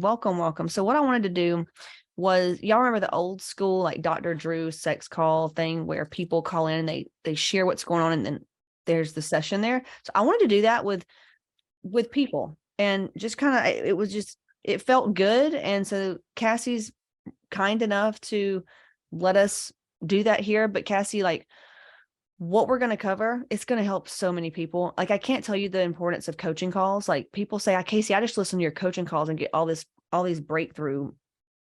welcome, welcome. So what I wanted to do was, y'all remember the old school, like Dr. Drew sex call thing where people call in and they share what's going on and then there's the session there. So I wanted to do that with people and just kind of, it felt good. And so Cassie's kind enough to let us do that here. But Cassie, like, what we're going to cover, it's going to help so many people. Like, I can't tell you the importance of coaching calls. Like, people say, Casey, I just listen to your coaching calls and get all these breakthrough,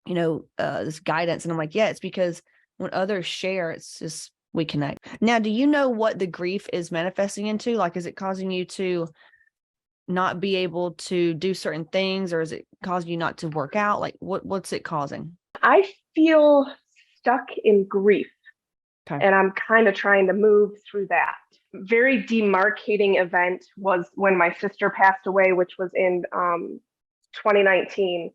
this guidance. And I'm like, yeah, it's because when others share, it's just, we connect. Now, do you know what the grief is manifesting into? Like, is it causing you to not be able to do certain things, or is it causing you not to work out? Like, what's it causing? I feel stuck in grief. Okay. And I'm kind of trying to move through that. Very demarcating event was when my sister passed away, which was in 2019.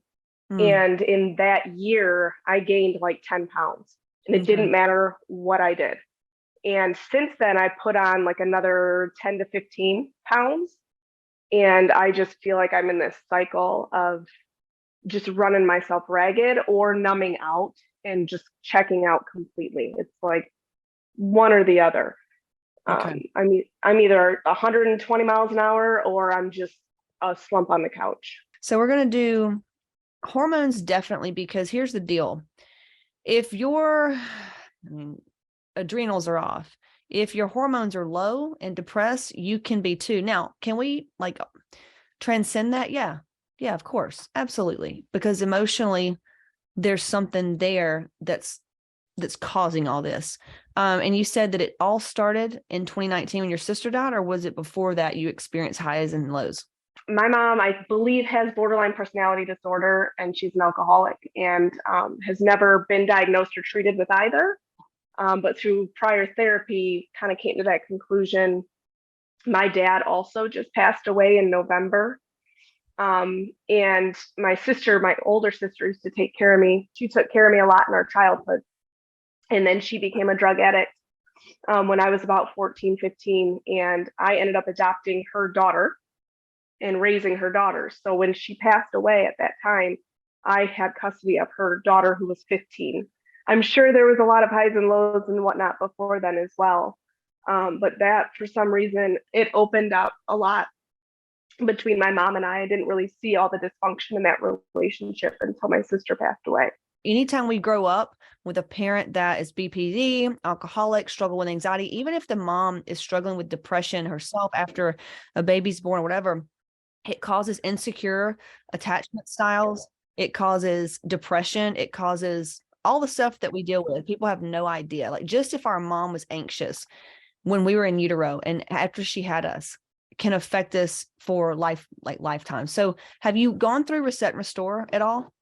And in that year, I gained like 10 pounds. And it didn't matter what I did. And since then, I put on like another 10 to 15 pounds. And I just feel like I'm in this cycle of just running myself ragged or numbing out and just checking out completely. It's like one or the other. Okay. I'm either 120 miles an hour or I'm just a slump on the couch. So we're going to do hormones definitely, because here's the deal. If your adrenals are off, if your hormones are low and depressed, you can be too. Now, can we like transcend that? Yeah. Yeah, of course. Absolutely. Because emotionally, there's something there that's causing all this. And you said that it all started in 2019 when your sister died, or was it before that you experienced highs and lows? My mom, I believe, has borderline personality disorder, and she's an alcoholic and has never been diagnosed or treated with either. But through prior therapy, kind of came to that conclusion. My dad also just passed away in November. And my sister, my older sister, used to take care of me. She took care of me a lot in our childhood. And then she became a drug addict when I was about 14, 15. And I ended up adopting her daughter and raising her daughter. So when she passed away at that time, I had custody of her daughter, who was 15. I'm sure there was a lot of highs and lows and whatnot before then as well. But that, for some reason, it opened up a lot between my mom and I. I didn't really see all the dysfunction in that relationship until my sister passed away. Anytime we grow up with a parent that is BPD, alcoholic, struggle with anxiety, even if the mom is struggling with depression herself after a baby's born or whatever, it causes insecure attachment styles. It causes depression. It causes all the stuff that we deal with. People have no idea. Like, just if our mom was anxious when we were in utero and after she had us, can affect us for life, like lifetime. So have you gone through Reset and Restore at all?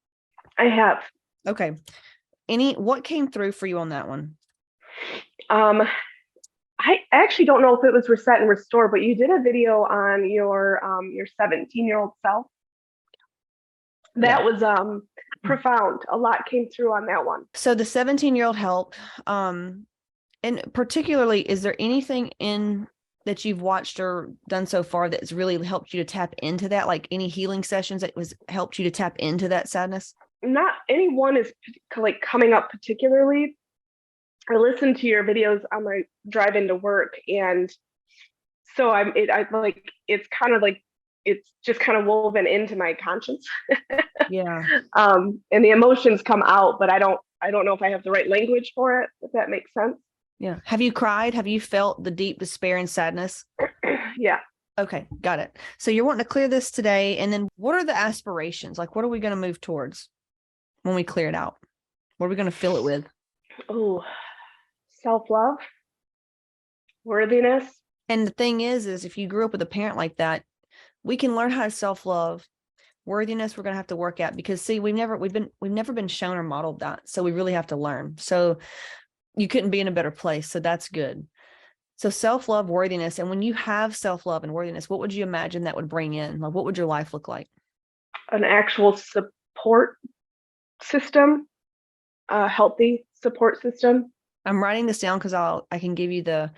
I have. Okay. What came through for you on that one? I actually don't know if it was Reset and Restore, but you did a video on your 17-year-old self. That was profound. A lot came through on that one. So the 17-year-old helped. And particularly, is there anything in that you've watched or done so far that's really helped you to tap into that? Like any healing sessions that was helped you to tap into that sadness? Not anyone is like coming up particularly. I listen to your videos on my drive into work, and so it's kind of like it's just kind of woven into my conscience. Yeah. And the emotions come out, but I don't know if I have the right language for it, if that makes sense. Yeah. Have you cried? Have you felt the deep despair and sadness? Yeah. Okay, got it. So you're wanting to clear this today, and then what are the aspirations? Like, what are we going to move towards when we clear it out? What are we going to fill it with? Oh, self-love, worthiness. And the thing is if you grew up with a parent like that, we can learn how to self-love. Worthiness, we're going to have to work at, because see, we've never been shown or modeled that. So we really have to learn. So you couldn't be in a better place. So that's good. So self-love, worthiness. And when you have self-love and worthiness, what would you imagine that would bring in? Like, what would your life look like? An actual support system, a healthy support system. I'm writing this down because I can give you the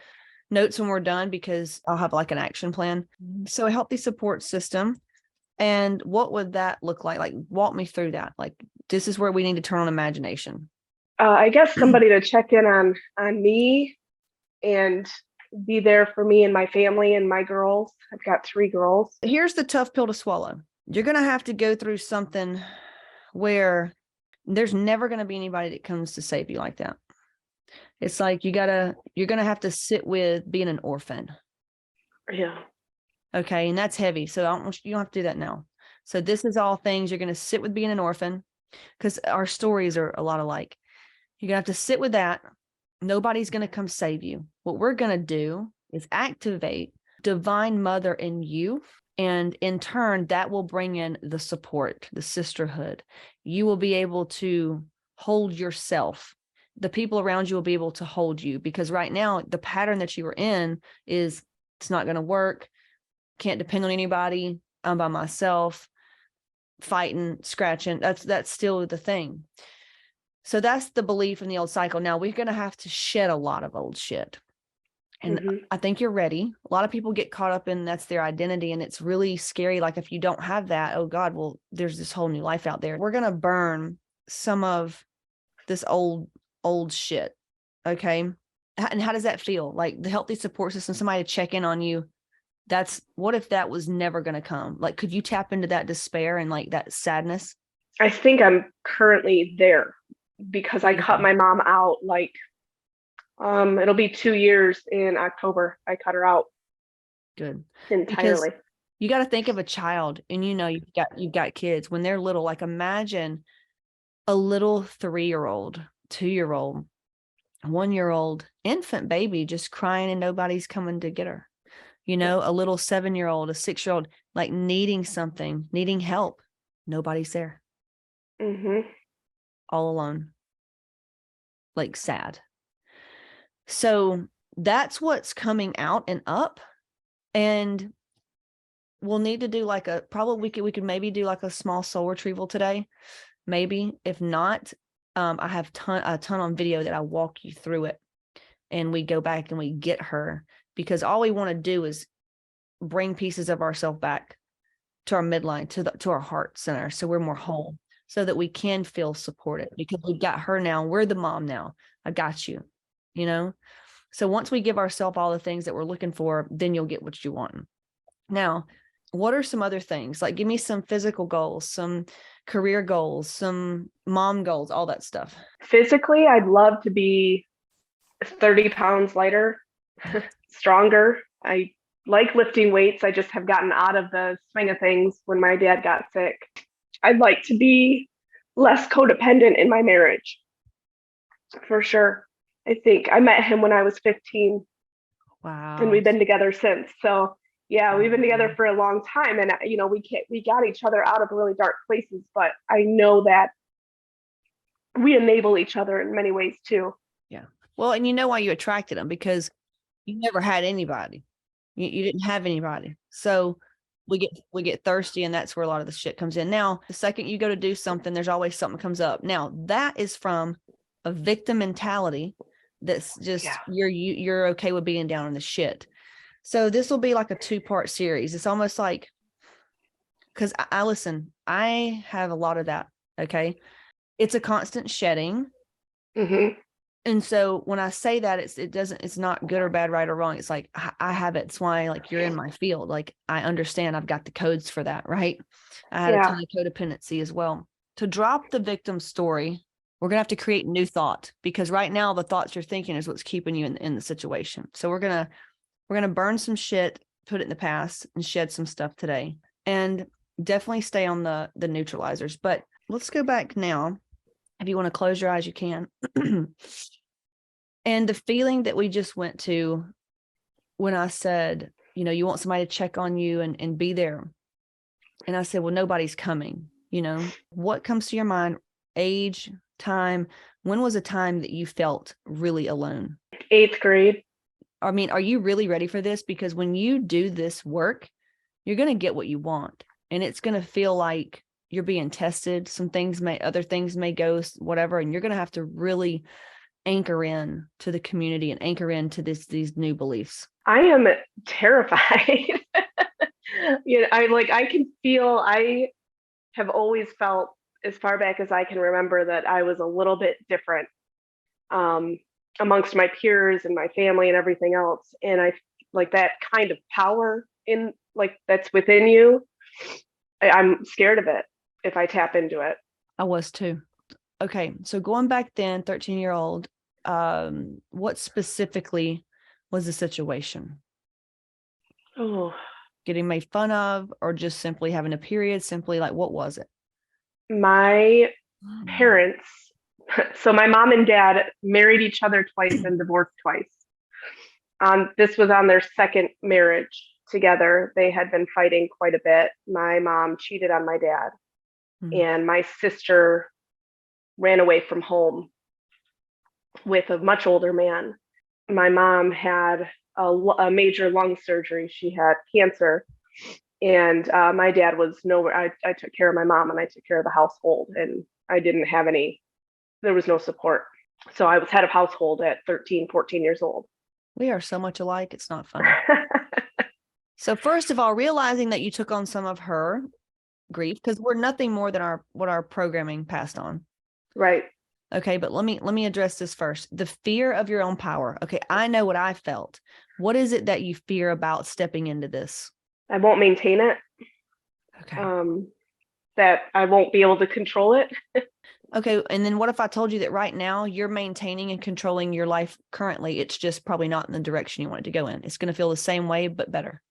notes when we're done, because I'll have like an action plan. So a healthy support system, And what would that look like? Like, walk me through that. Like, this is where we need to turn on imagination. I guess somebody to check in on me and be there for me and my family and my girls. I've got 3 girls. Here's the tough pill to swallow. You're going to have to go through something where there's never going to be anybody that comes to save you like that. It's like you're going to have to sit with being an orphan. Yeah. Okay. And that's heavy. So you don't have to do that now. So this is all things you're going to sit with being an orphan, because our stories are a lot alike. You're going to have to sit with that. Nobody's going to come save you. What we're going to do is activate Divine Mother in you. And in turn, that will bring in the support, the sisterhood. You will be able to hold yourself. The people around you will be able to hold you, because right now, the pattern that you are in is it's not going to work. Can't depend on anybody. I'm by myself, fighting, scratching. That's still the thing. So that's the belief in the old cycle. Now we're going to have to shed a lot of old shit. And I think you're ready. A lot of people get caught up in that's their identity. And it's really scary. Like, if you don't have that, oh God, well, there's this whole new life out there. We're going to burn some of this old shit. Okay. And how does that feel? Like, the healthy support system, somebody to check in on you. What if that was never going to come? Like, could you tap into that despair and like that sadness? I think I'm currently there, because I cut my mom out. Like, it'll be 2 years in October. I cut her out. Good. Entirely. Because you got to think of a child, and you've got kids when they're little. Like, imagine a little 3-year-old, 2-year-old, 1-year-old infant baby just crying and nobody's coming to get her. A little 7-year-old, a 6-year-old, like needing something, needing help. Nobody's there. All alone. Like, sad. So that's what's coming out and up. And we'll need to do like we could maybe do like a small soul retrieval today. Maybe. If not, I have a ton on video that I walk you through it, and we go back and we get her, because all we want to do is bring pieces of ourselves back to our midline, to our heart center, so we're more whole, so that we can feel supported, because we've got her now. We're the mom now. I got you, So once we give ourselves all the things that we're looking for, then you'll get what you want. Now, what are some other things? Like, give me some physical goals, some career goals, some mom goals, all that stuff. Physically, I'd love to be 30 pounds lighter, stronger. I like lifting weights. I just have gotten out of the swing of things when my dad got sick. I'd like to be less codependent in my marriage, for sure. I think I met him when I was 15. Wow. And we've been together since. So yeah, we've been together for a long time, and we got each other out of really dark places, but I know that we enable each other in many ways too. Yeah. Well, and you know why you attracted him, because you never had anybody. You didn't have anybody. So we get thirsty, and that's where a lot of the shit comes in. Now, the second you go to do something, there's always something comes up. Now, that is from a victim mentality. That's just you're okay with being down in the shit. So this will be like a 2-part series. It's almost like, because I listen, I have a lot of that. Okay. It's a constant shedding. And so when I say that, it's not good or bad, right or wrong. It's like, I have it. It's why, like, you're in my field. Like, I understand, I've got the codes for that. Right. I had a ton of codependency as well. To drop the victim story, we're going to have to create new thought, because right now the thoughts you're thinking is what's keeping you in the situation. So we're going to burn some shit, put it in the past, and shed some stuff today, and definitely stay on the neutralizers. But let's go back now. If you want to close your eyes, you can. And the feeling that we just went to when I said, you want somebody to check on you and be there. And I said, well, nobody's coming. What comes to your mind? Age, time. When was a time that you felt really alone? 8th grade. I mean, are you really ready for this? Because when you do this work, you're going to get what you want. And it's going to feel like you're being tested. Other things may go whatever. And you're going to have to really anchor in to the community and anchor into these new beliefs. I am terrified. I can feel, I have always felt as far back as I can remember that I was a little bit different um, amongst my peers and my family and everything else. And I like that kind of power in like that's within you. I'm scared of it if I tap into it. I was too. Okay. So going back then, 13-year-old, what specifically was the situation? Oh, Getting made fun of or just simply having a period? Simply like, what was it? my parents, so my mom and dad married each other twice and divorced twice. This was on their second marriage together. They had been fighting quite a bit. My mom cheated on my dad, and my sister ran away from home with a much older man. My mom had a major lung surgery. She had cancer, and my dad was nowhere. I took care of my mom and I took care of the household, and I didn't have any, there was no support. So I was head of household at 13, 14 years old. We are so much alike. It's not funny. So first of all, realizing that you took on some of her grief, because we're nothing more than what our programming passed on. Right. Okay, but let me address this first. The fear of your own power. Okay, I know what I felt. What is it that you fear about stepping into this? I won't maintain it. Okay. That I won't be able to control it. Okay, and then what if I told you that right now you're maintaining and controlling your life currently? It's just probably not in the direction you want it to go in. It's going to feel the same way, but better.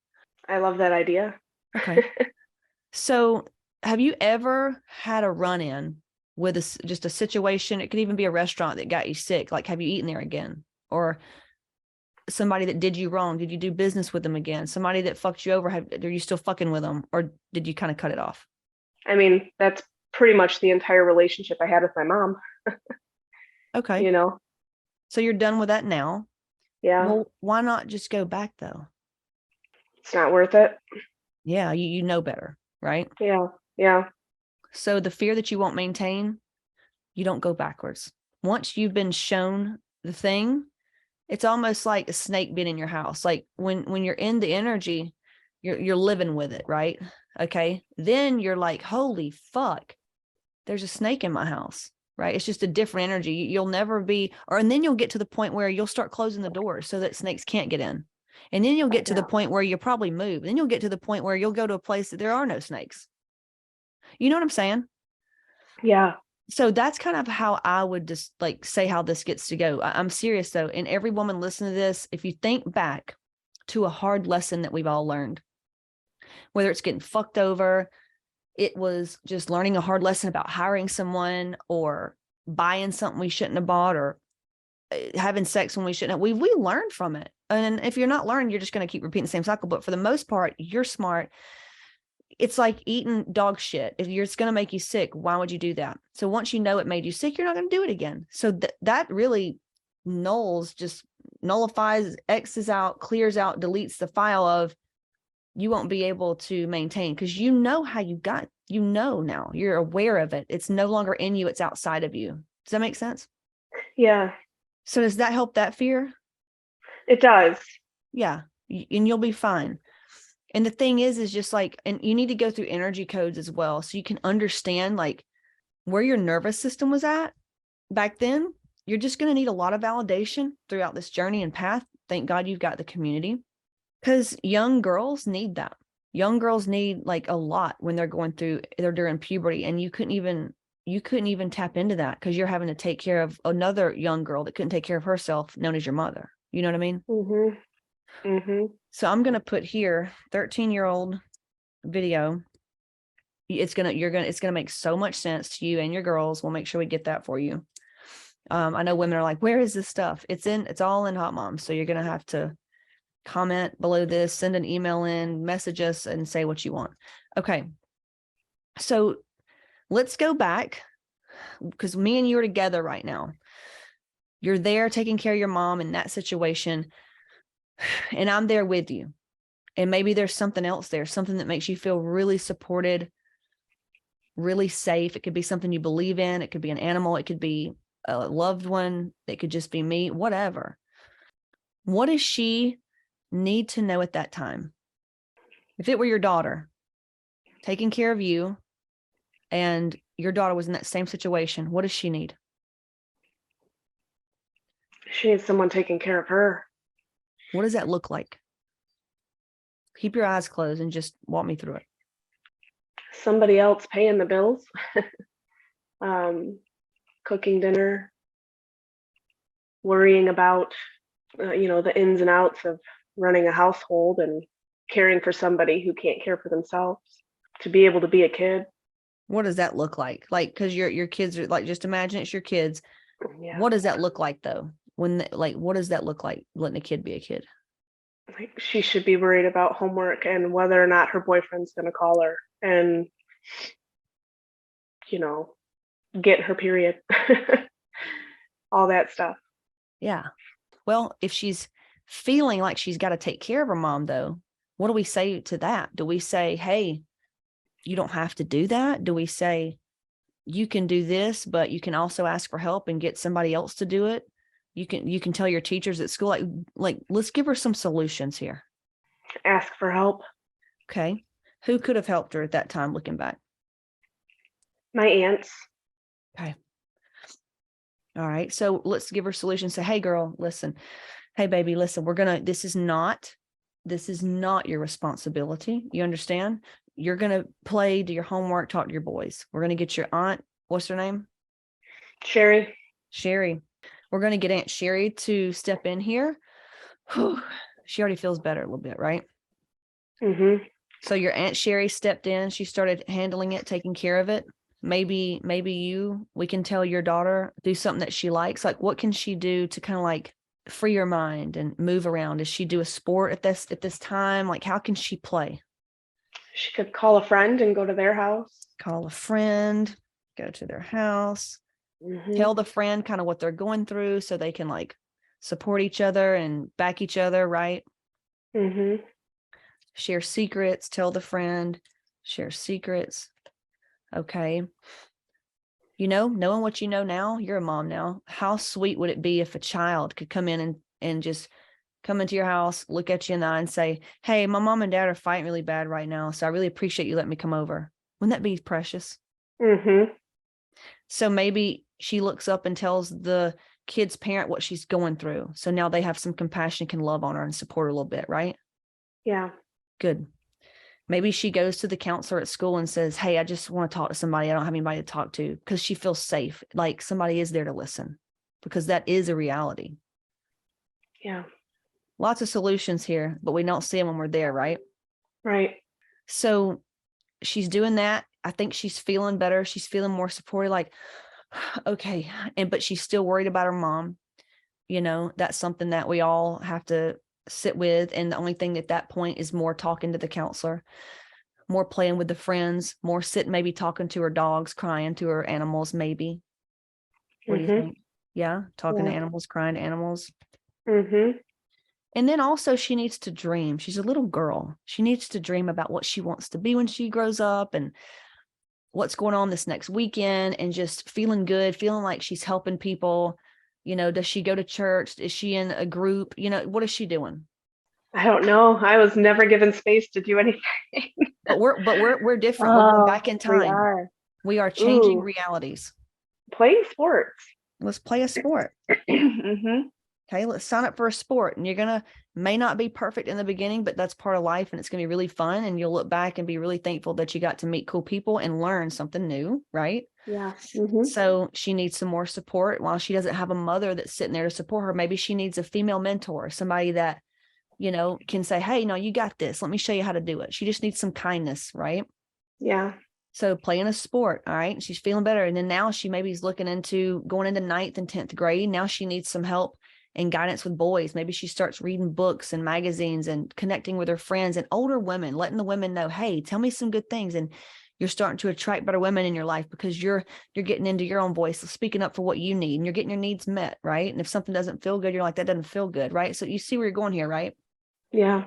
I love that idea. Okay. So have you ever had a run-in with just a situation? It could even be a restaurant that got you sick. Like, have you eaten there again? Or somebody that did you wrong? Did you do business with them again? Somebody that fucked you over? Are you still fucking with them? Or did you kind of cut it off? I mean, that's pretty much the entire relationship I had with my mom. Okay. You know? So you're done with that now. Yeah. Well, why not just go back though? It's not worth it. Yeah, you know better, right? Yeah. Yeah. So the fear that you won't maintain, you don't go backwards. Once you've been shown the thing, it's almost like a snake being in your house. Like when you're in the energy, you're living with it, right? Okay. Then you're like, holy fuck, there's a snake in my house, right? It's just a different energy. You'll never be, and then you'll get to the point where you'll start closing the doors so that snakes can't get in. And then you'll get to the point where you'll probably move. Then you'll get to the point where you'll go to a place that there are no snakes. You know what I'm saying? Yeah. So that's kind of how I would just like say how this gets to go. I'm serious though. And every woman listening to this, if you think back to a hard lesson that we've all learned, whether it's getting fucked over, it was just learning a hard lesson about hiring someone or buying something we shouldn't have bought or having sex when we shouldn't have. We learned from it. And if you're not learning, you're just going to keep repeating the same cycle. But for the most part, you're smart. It's like eating dog shit. If it's going to make you sick, why would you do that? So once you know it made you sick, you're not going to do it again. So that really nullifies, X's out, clears out, deletes the file of you won't be able to maintain because you know how now you're aware of it. It's no longer in you. It's outside of you. Does that make sense? Yeah. So does that help that fear? It does. Yeah. And you'll be fine. And the thing is just like, and you need to go through energy codes as well. So you can understand like where your nervous system was at back then. You're just going to need a lot of validation throughout this journey and path. Thank God you've got the community because young girls need that. Young girls need like a lot when they're during puberty, and you couldn't even tap into that because you're having to take care of another young girl that couldn't take care of herself, known as your mother. You know what I mean? Mm-hmm. Mm-hmm. So I'm going to put here 13-year-old video. It's going to make so much sense to you and your girls. We'll make sure we get that for you. I know women are like, where is this stuff? It's all in Hotmomz. So you're going to have to comment below this, send an email in, message us and say what you want. Okay. So let's go back because me and you are together right now. You're there taking care of your mom in that situation. And I'm there with you. And maybe there's something else there, something that makes you feel really supported, really safe. It could be something you believe in. It could be an animal. It could be a loved one. It could just be me, whatever. What does she need to know at that time? If it were your daughter taking care of you and your daughter was in that same situation, what does she need? She needs someone taking care of her. What does that look like? Keep your eyes closed and just walk me through it. Somebody else paying the bills, cooking dinner, worrying about, the ins and outs of running a household and caring for somebody who can't care for themselves, to be able to be a kid. What does that look like? Like, because your kids are like, just imagine it's your kids. Yeah. What does that look like though? What does that look like letting a kid be a kid? Like, she should be worried about homework and whether or not her boyfriend's going to call her and, get her period. All that stuff. Yeah. Well, if she's feeling like she's got to take care of her mom though, what do we say to that? Do we say, hey, you don't have to do that? Do we say, you can do this, but you can also ask for help and get somebody else to do it? You can tell your teachers at school, like let's give her some solutions here. Ask for help. Okay. Who could have helped her at that time looking back? My aunts. Okay. All right. So let's give her solutions. Say, hey girl, listen. Hey baby, listen, this is not your responsibility. You understand? You're going to play, do your homework, talk to your boys. We're going to get your aunt. What's her name? Sherry. Sherry. We're going to get Aunt Sherry to step in here. She already feels better a little bit, right? Mm-hmm. So your Aunt Sherry stepped in. She started handling it, taking care of it. Maybe we can tell your daughter, do something that she likes. Like, what can she do to kind of like free your mind and move around? Does she do a sport at this time? Like, how can she play? She could call a friend and go to their house. Call a friend, go to their house, tell the friend kind of what they're going through so they can like support each other and back each other, right? Mm-hmm. Share secrets, tell the friend, share secrets. Okay. Knowing what you know now, you're a mom now. How sweet would it be if a child could come in and just come into your house, look at you in the eye and say, hey, my mom and dad are fighting really bad right now, so I really appreciate you letting me come over. Wouldn't that be precious? Mm-hmm. So maybe she looks up and tells the kid's parent what she's going through. So now they have some compassion, can love on her and support her a little bit, right? Yeah. Good. Maybe she goes to the counselor at school and says, hey, I just want to talk to somebody. I don't have anybody to talk to, because she feels safe. Like somebody is there to listen, because that is a reality. Yeah. Lots of solutions here, but we don't see them when we're there, right? Right. So she's doing that. I think she's feeling better. She's feeling more supported, like, okay. But she's still worried about her mom. That's something that we all have to sit with. And the only thing at that point is more talking to the counselor, more playing with the friends, more sitting, maybe talking to her dogs, crying to her animals, maybe. What do you think? Yeah. Talking to animals, crying to animals. Mm-hmm. And then also she needs to dream. She's a little girl. She needs to dream about what she wants to be when she grows up and what's going on this next weekend, and just feeling good, feeling like she's helping people. Does she go to church? Is she in a group? What is she doing? I don't know. I was never given space to do anything. But we're different. We're going back in time. We are changing realities. Playing sports. Let's play a sport. Mm-hmm. Okay, let's sign up for a sport. And may not be perfect in the beginning, but that's part of life, and it's going to be really fun. And you'll look back and be really thankful that you got to meet cool people and learn something new, right? Yeah. Mm-hmm. So she needs some more support. While she doesn't have a mother that's sitting there to support her, maybe she needs a female mentor, somebody that, can say, hey, no, you got this. Let me show you how to do it. She just needs some kindness, right? Yeah. So playing a sport, all right, she's feeling better. And then now she maybe is looking into going into 9th and 10th grade. Now she needs some help and guidance with boys. Maybe she starts reading books and magazines and connecting with her friends and older women, letting the women know, hey, tell me some good things. And you're starting to attract better women in your life because you're getting into your own voice, speaking up for what you need, and you're getting your needs met, right? And if something doesn't feel good, you're like, that doesn't feel good, right? So you see where you're going here, right? Yeah.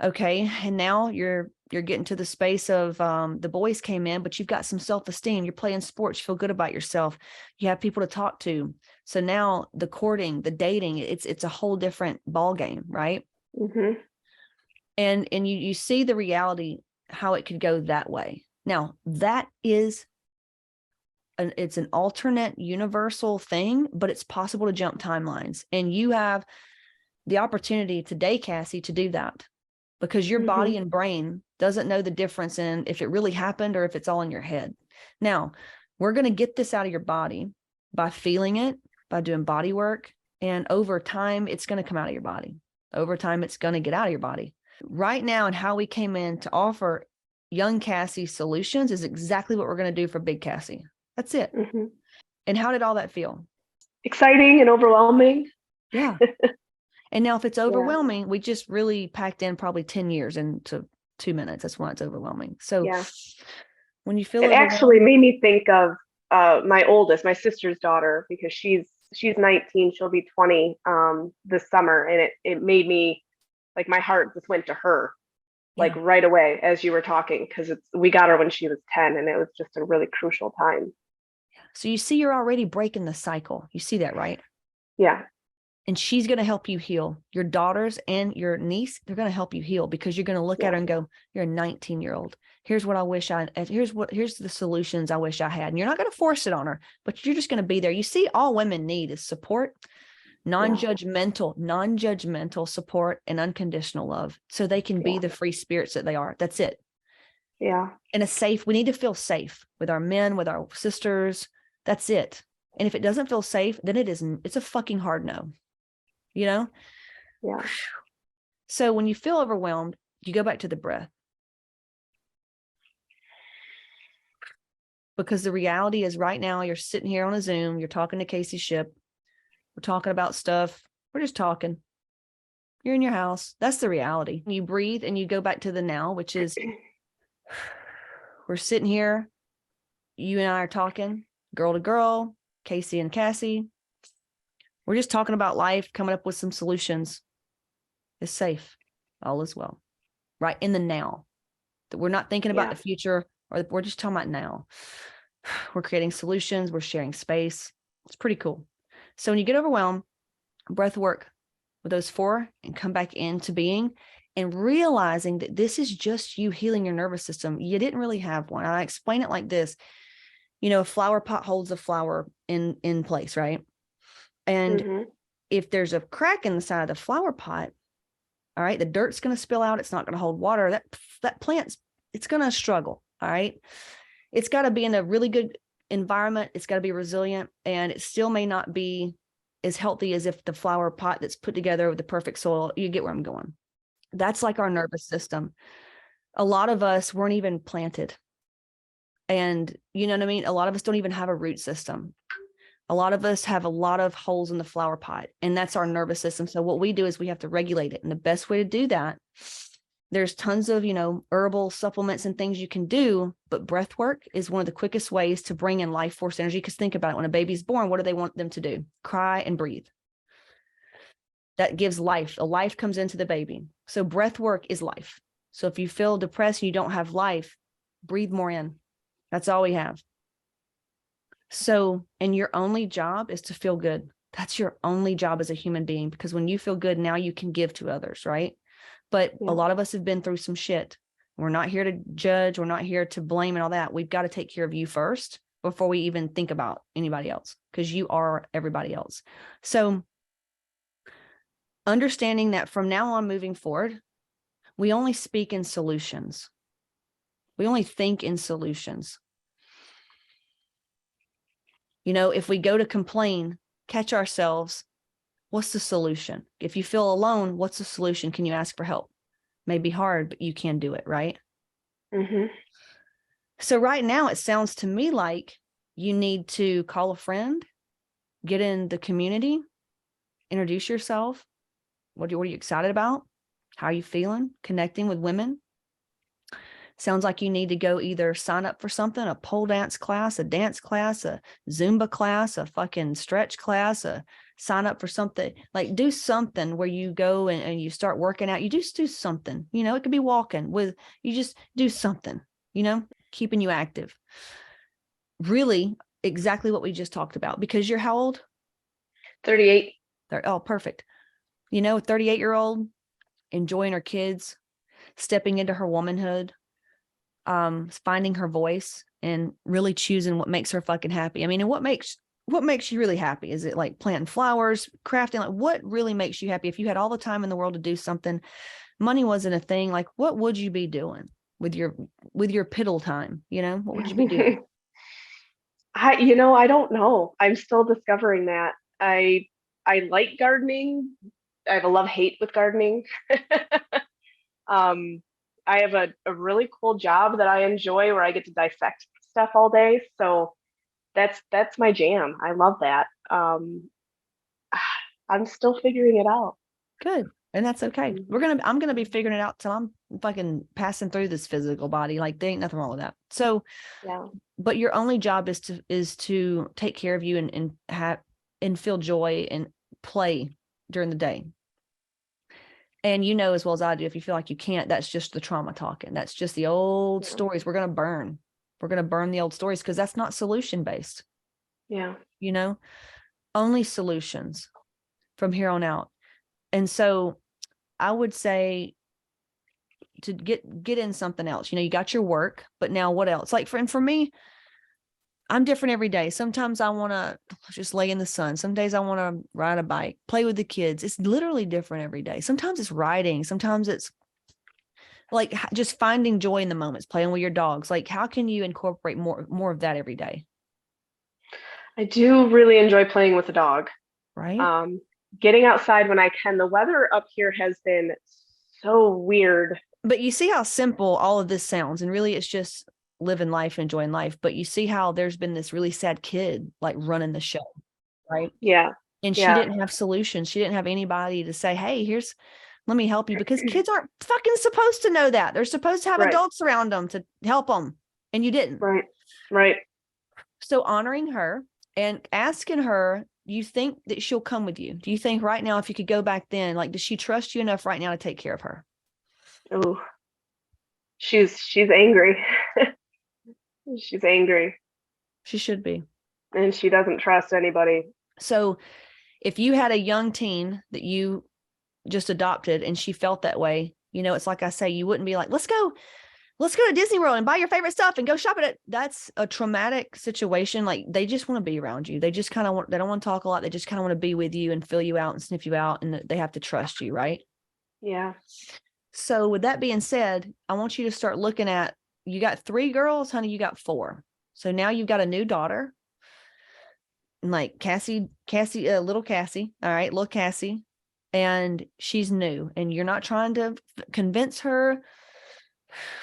Okay. And now you're getting to the space of the boys came in, but you've got some self-esteem. You're playing sports. You feel good about yourself. You have people to talk to. So now the courting, the dating, it's a whole different ball game, right? Mm-hmm. And you see the reality, how it could go that way. Now, that is it's an alternate universal thing, but it's possible to jump timelines. And you have the opportunity today, Cassie, to do that, because your body and brain doesn't know the difference in if it really happened or if it's all in your head. Now, we're going to get this out of your body by feeling it, by doing body work. And over time, it's going to come out of your body. Over time, it's going to get out of your body. Right now, and how we came in to offer young Cassie solutions is exactly what we're going to do for big Cassie. That's it. And how did all that feel? Exciting and overwhelming. Yeah. And now if it's overwhelming, we just really packed in probably 10 years into 2 minutes. That's why it's overwhelming. So when you feel it actually made me think of my oldest, my sister's daughter, because she's 19, she'll be 20 this summer. And it made me, like, my heart just went to her, like right away as you were talking, because we got her when she was 10, and it was just a really crucial time. So you see, you're already breaking the cycle. You see that, right? Yeah. And she's going to help you heal. Your daughters and your niece, they're going to help you heal, because you're going to look at her and go, you're a 19-year-old. Here's what I wish here's the solutions I wish I had. And you're not going to force it on her, but you're just going to be there. You see, all women need is support, non-judgmental support, and unconditional love, so they can be the free spirits that they are. That's it. Yeah. And we need to feel safe with our men, with our sisters. That's it. And if it doesn't feel safe, then it's a fucking hard no, Yeah. So when you feel overwhelmed, you go back to the breath. Because the reality is, right now, you're sitting here on a Zoom, you're talking to Cassie Shipp. We're talking about stuff. We're just talking. You're in your house. That's the reality. You breathe and you go back to the now, which is, we're sitting here. You and I are talking, girl to girl, Cassie and Cassie. We're just talking about life, coming up with some solutions. It's safe. All is well. Right in the now. That we're not thinking about the future, or we're just talking about now. We're creating solutions. We're sharing space. It's pretty cool. So when you get overwhelmed, breath work with those 4 and come back into being, and realizing that this is just you healing your nervous system. You didn't really have one. I explain it like this. A flower pot holds a flower in place, right? And if there's a crack in the side of the flower pot, all right, the dirt's going to spill out. It's not going to hold water. That plant's, it's going to struggle. All right. It's got to be in a really good environment. It's got to be resilient, and it still may not be as healthy as if the flower pot that's put together with the perfect soil. You get where I'm going. That's like our nervous system. A lot of us weren't even planted. And you know what I mean? A lot of us don't even have a root system. A lot of us have a lot of holes in the flower pot, and that's our nervous system. So what we do is we have to regulate it. And the best way to do that, there's tons of, herbal supplements and things you can do, but breath work is one of the quickest ways to bring in life force energy. Because think about it, when a baby's born, what do they want them to do? Cry and breathe. That gives life. A life comes into the baby. So breath work is life. So if you feel depressed and you don't have life, breathe more in. That's all we have. So, and your only job is to feel good. That's your only job as a human being, because when you feel good, now you can give to others, right? But a lot of us have been through some shit. We're not here to judge. We're not here to blame and all that. We've got to take care of you first before we even think about anybody else, because you are everybody else. So understanding that from now on moving forward, we only speak in solutions. We only think in solutions. If we go to complain, catch ourselves. What's the solution? If you feel alone, what's the solution? Can you ask for help? May be hard, but you can do it, right? So right now, it sounds to me like you need to call a friend, get in the community, introduce yourself. What are you excited about? How are you feeling? Connecting with women. Sounds like you need to go either sign up for something, a pole dance class, a dance class, a Zumba class, a fucking stretch class, sign up for something, like do something where you go and you start working out. You just do something, it could be walking you just do something, keeping you active. Really exactly what we just talked about, because you're how old? 38. Oh, perfect. 38-year-old enjoying her kids. stepping into her womanhood, finding her voice and really choosing what makes her fucking happy. I mean, and what makes you really happy? Is it like planting flowers, crafting? Like, what really makes you happy? If you had all the time in the world to do something, money wasn't a thing, like what would you be doing with your piddle time? What would you be doing? I don't know. I'm still discovering that. I like gardening. I have a love-hate with gardening. Um, I have a really cool job that I enjoy where I get to dissect stuff all day. So that's my jam. I love that. I'm still figuring it out. Good. And that's okay. Mhm. I'm gonna be figuring it out till I'm fucking passing through this physical body. Like there ain't nothing wrong with that. So, Yeah. but your only job is to take care of you and have and feel joy and play during the day. And as well as I do, if you feel like you can't, that's just the trauma talking. That's just the old Yeah. stories. We're gonna burn the old stories because that's not solution based. Yeah. Only solutions from here on out. And so I would say to get in something else. You got your work, but now what else? Like for me, I'm different every day. Sometimes I want to just lay in the sun. Some days I want to ride a bike, play with the kids. It's literally different every day. Sometimes it's riding. Sometimes it's like just finding joy in the moments, playing with your dogs. Like, how can you incorporate more of that every day? I do really enjoy playing with the dog. Right. Um, Getting outside when I can. The weather up here has been so weird. But you see how simple all of this sounds. And really, it's just living life, enjoying life. But you see how there's been this really sad kid like running the show. Right. Yeah. And she Yeah. didn't have solutions. She didn't have anybody to say, hey, let me help you, because kids aren't fucking supposed to know that. They're supposed to have Right. adults around them to help them. And you didn't. Right. Right. So honoring her and asking her, you think that she'll come with you? Do you think right now, if you could go back then, like, does she trust you enough right now to take care of her? Oh, she's angry. She's angry She should be. and she doesn't trust anybody. So if you had a young teen that you just adopted and she felt that way, it's like I say, you wouldn't be like, let's go to Disney World and buy your favorite stuff and go shop at it. That's a traumatic situation. Like, they just want to be around you. They just kind of they don't want to talk a lot. They just kind of want to be with you and fill you out and sniff you out. And they have to trust you. Right. Yeah. So with that being said, I want you to start looking at, you got 3 girls, honey, you got 4. So now you've got a new daughter, like Cassie, little Cassie. All right. Little Cassie. And she's new, and you're not trying to convince her,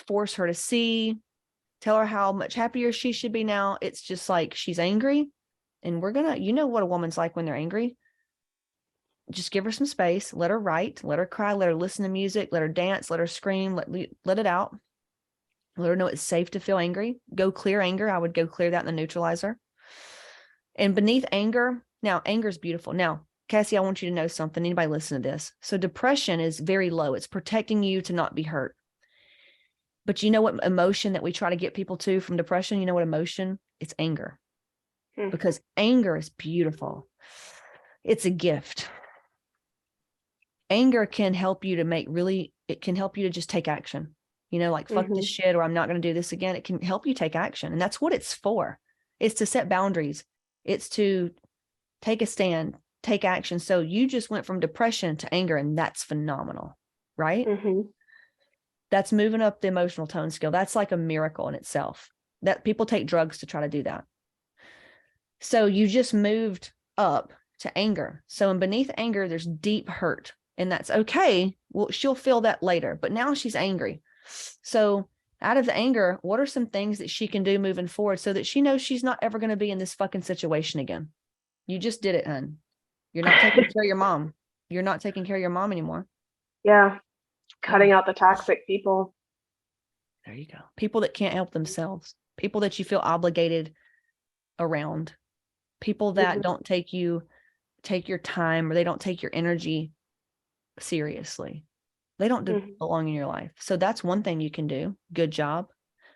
force her to see, tell her how much happier she should be now. It's just like, she's angry, and we're gonna, what a woman's like when they're angry. Just give her some space, let her write, let her cry, let her listen to music, let her dance, let her scream, let it out. Let her know it's safe to feel angry. Go clear anger. I would go clear that in the neutralizer. And beneath anger, now anger is beautiful. Now, Cassie, I want you to know something. Anybody listen to this? So depression is very low. It's protecting you to not be hurt. But you know what emotion that we try to get people to from depression? You know what emotion? It's anger. Hmm. Because anger is beautiful. It's a gift. Anger can help you to it can help you to just take action. Like, fuck this shit, or I'm not going to do this again. It can help you take action. And that's what it's for. It's to set boundaries. It's to take a stand, take action. So you just went from depression to anger, and that's phenomenal, right? That's moving up the emotional tone scale. That's like a miracle in itself. That people take drugs to try to do that. So you just moved up to anger. So in beneath anger, there's deep hurt, and that's okay. Well, she'll feel that later, but now she's angry. So out of the anger, what are some things that she can do moving forward so that she knows she's not ever going to be in this fucking situation again? You just did it, hun. You're not taking care of your mom. You're not taking care of your mom anymore. Yeah. Yeah. Cutting out the toxic people. There you go. People that can't help themselves. People that you feel obligated around. People that don't take your time, or they don't take your energy seriously. They don't belong in your life. So that's one thing you can do. Good job.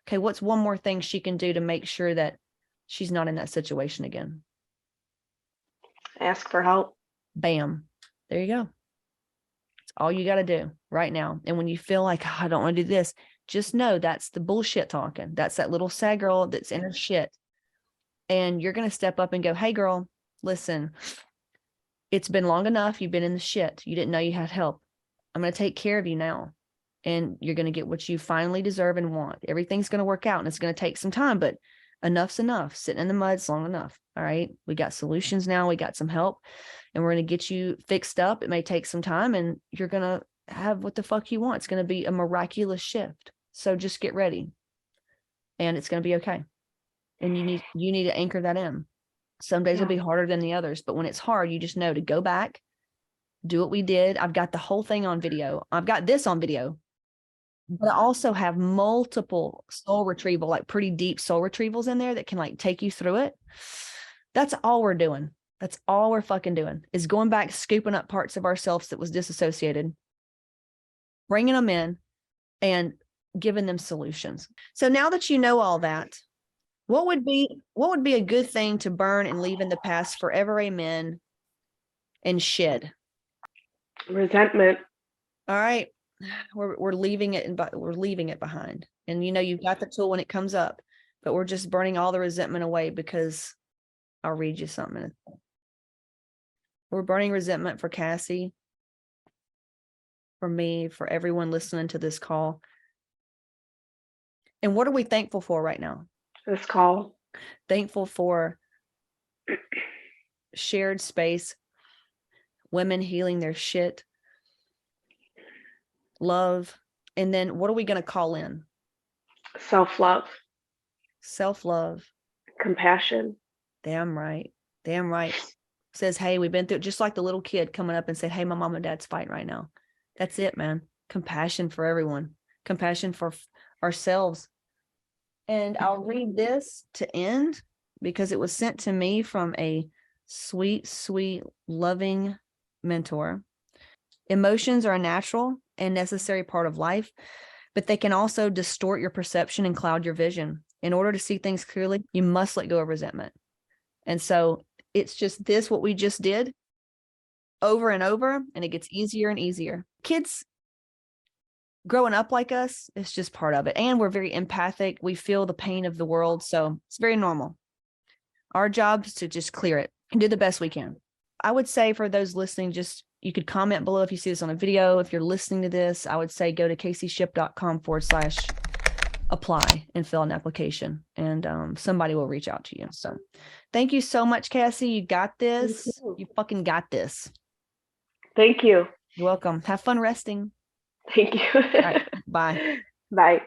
Okay, what's one more thing she can do to make sure that she's not in that situation again? Ask for help. Bam. There you go. That's all you got to do right now. And when you feel like, oh, I don't want to do this, just know that's the bullshit talking. That's that little sad girl that's in her shit. And you're going to step up and go, hey, girl, listen, it's been long enough. You've been in the shit. You didn't know you had help. I'm going to take care of you now. And you're going to get what you finally deserve and want. Everything's going to work out, and it's going to take some time, but enough's enough. Sitting in the mud's long enough. All right. We got solutions now. We got some help, and we're going to get you fixed up. It may take some time, and you're going to have what the fuck you want. It's going to be a miraculous shift. So just get ready, and it's going to be okay. And you need to anchor that in. Some days will be harder than the others, but when it's hard, you just know to go back, do what we did. I've got the whole thing on video. I've got this on video, but I also have multiple soul retrieval, like pretty deep soul retrievals in there that can like take you through it. That's all we're doing. That's all we're fucking doing is going back, scooping up parts of ourselves that was disassociated, bringing them in and giving them solutions. So now that you know all that, what would be a good thing to burn and leave in the past forever, amen, and shed? Resentment. All right. We're leaving it we're leaving it behind. And you know, you've got the tool when it comes up, but we're just burning all the resentment away because I'll read you something. We're burning resentment for Cassie, for me, for everyone listening to this call. And what are we thankful for right now? This call. Thankful for shared space, women healing their shit, love. And then what are we going to call in? Self-love. Self-love. Compassion. Damn right. Damn right. Says, hey, we've been through, just like the little kid coming up and said, hey, my mom and dad's fighting right now. That's it, man. Compassion for everyone. Compassion for ourselves. And I'll read this to end because it was sent to me from a sweet, sweet, loving mentor. Emotions are a natural and necessary part of life, but they can also distort your perception and cloud your vision. In order to see things clearly, you must let go of resentment. And so it's just this, what we just did over and over, and it gets easier and easier. Kids growing up like us, it's just part of it. And we're very empathic. We feel the pain of the world. So it's very normal. Our job is to just clear it and do the best we can. I would say for those listening, just you could comment below if you see this on a video. If you're listening to this, I would say go to cassieship.com/apply and fill an application, and somebody will reach out to you. So thank you so much, Cassie. You got this. You fucking got this. Thank you. You're welcome. Have fun resting. Thank you. All right. Bye. Bye.